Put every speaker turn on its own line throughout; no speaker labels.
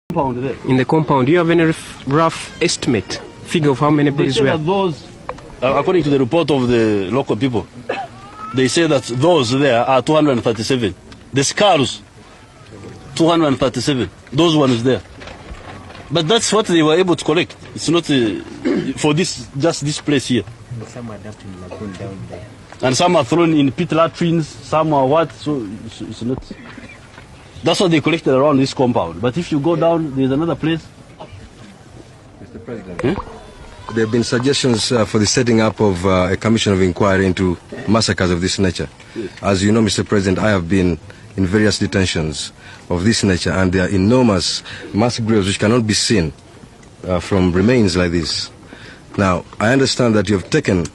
Compound there.
In the compound, do you have any rough estimate, figure of how many bodies were?
Those, according to the report of the local people, they say that those there are 237. The scars, 237. Those ones there. But that's what they were able to collect. It's not for just this place here.
And some are dumped in lagoon down there.
And some are thrown in pit latrines, some are what, so it's not. That's what they collected around this compound. But if you go down, there's another place.
Mr. President, there have been suggestions for the setting up of a commission of inquiry into massacres of this nature.
Yes.
As you know, Mr. President, I have been in various detentions of this nature, and there are enormous mass graves which cannot be seen from remains like this. Now, I understand that you have taken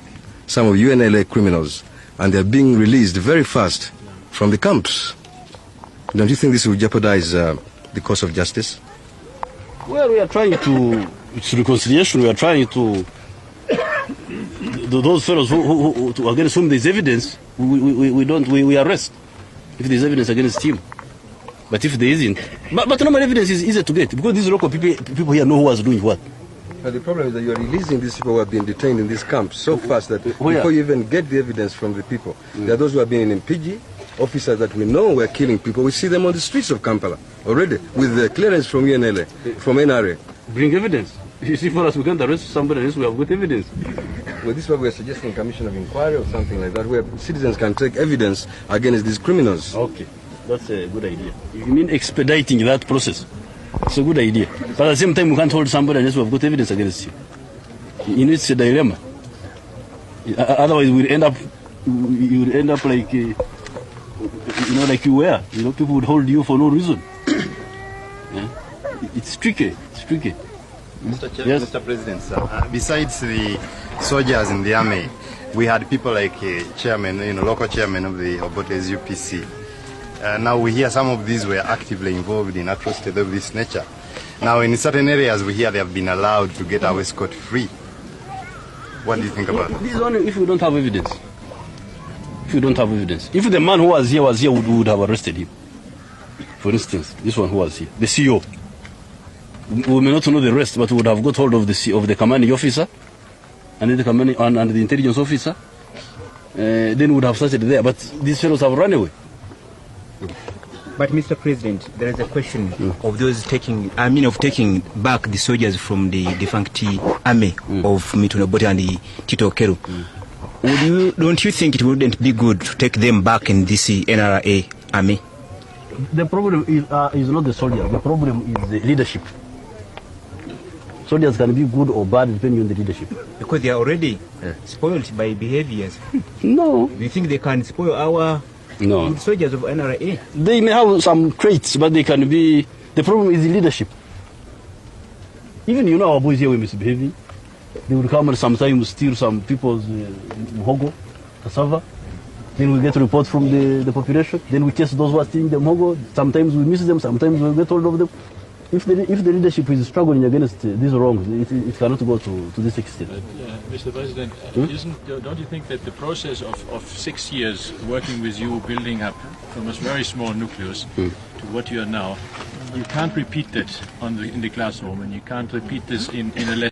some of UNLA criminals and they're being released very fast from the camps. Don't you think this will jeopardize the cause of justice?
Well, we are trying to, it's reconciliation, we are trying to, those fellows who against whom there's evidence, we arrest if there's evidence against him. But if there isn't, but normal evidence is easy to get because these local people here know who was doing what.
But the problem is that you are releasing these people who have been detained in these camps so fast that before you even get the evidence from the people, there are those who have been in Mpigi, officers that we know were killing people. We see them on the streets of Kampala already with the clearance from UNLA, from NRA.
Bring evidence. You see, for us, we can't arrest somebody unless we have good evidence.
Well, this is why we are suggesting a commission of inquiry or something like that, where citizens can take evidence against these criminals.
Okay, that's a good idea. You mean expediting that process? It's a good idea. But at the same time, we can't hold somebody unless we have good evidence against you. You know, it's a dilemma. Otherwise, we'll end up like, like you were. You know, people would hold you for no reason. Yeah? It's tricky. It's tricky. Yes?
Mr. President, sir, besides the soldiers in the army, we had people like chairman, local chairman of the Obote's UPC. Now we hear some of these were actively involved in atrocities of this nature. Now in certain areas we hear they have been allowed to get away scot-free. What do you think about that?
This is only if we don't have evidence. If we don't have evidence. If the man who was here, we would have arrested him. For instance, this one who was here, the CEO. We may not know the rest, but we would have got hold of the commanding officer and the intelligence officer. Then we would have started there. But these fellows have run away.
But Mr. President, there is a question of those taking back the soldiers from the defunct army of Milton Obote and the Tito Okello. Don't you think it wouldn't be good to take them back in this NRA army?
The problem is not the soldiers. The problem is the leadership. Soldiers can be good or bad depending on the leadership.
Because they are already spoiled by behaviors.
No.
Do you think they can spoil our soldiers of NRA?
They may have some traits, but they can be... The problem is the leadership. Even our boys here were misbehaving. They would come and sometimes steal some people's muhogo, cassava. Then we get a report from the population. Then we chase those who are stealing the muhogo. Sometimes we miss them, sometimes we get hold of them. If the leadership is struggling against these wrongs, it cannot go to this extent.
Mr. President, don't you think that the process of 6 years working with you, building up from a very small nucleus to what you are now, you can't repeat that in the classroom, and you can't repeat this in a lesson?